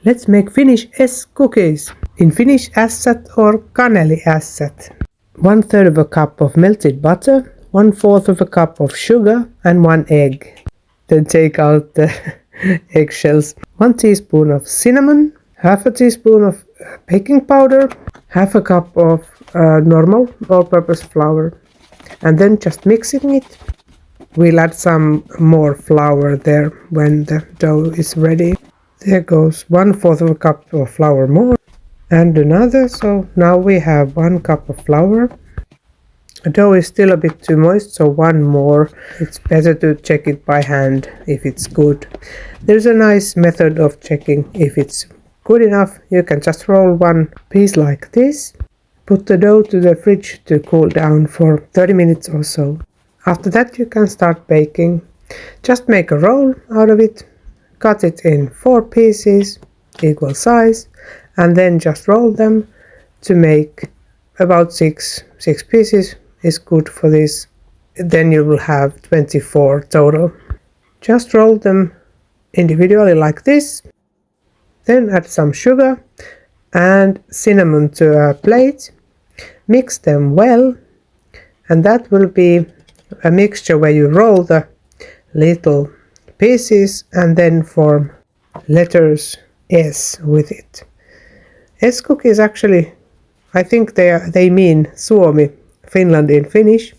Let's make Finnish S Cookies. In Finnish Ässät or Ässät. 1/3 of a cup of melted butter, 1/4 of a cup of sugar and 1 egg. Then take out the eggshells. 1 teaspoon of cinnamon, half a teaspoon of baking powder, half a cup of normal all-purpose flour, and then just mixing it. We'll add some more flour there when the dough is ready. There goes 1/4 of a cup of flour more and another, so now we have 1 cup of flour. The dough is still a bit too moist, so 1 more. It's better to check it by hand if it's good. There's a nice method of checking if it's good enough. You can just roll 1 piece like this. Put the dough to the fridge to cool down for 30 minutes or so. After that you can start baking. Just make a roll out of it, cut it in 4 pieces, equal size, and then just roll them to make about 6 pieces is good for this. Then you will have 24 total. Just roll them individually like this. Then add some sugar and cinnamon to a plate. Mix them well, and that will be a mixture where you roll the little pieces and then form letters S with it. S cookies actually, I think they mean Suomi, Finland in Finnish.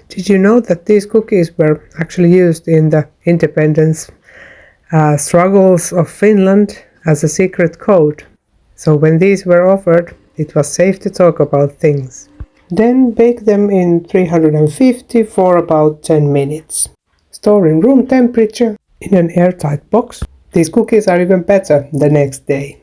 Did you know that these cookies were actually used in the independence struggles of Finland as a secret code? So when these were offered, it was safe to talk about things. Then bake them in 350 for about 10 minutes. Store in room temperature in an airtight box. These cookies are even better the next day.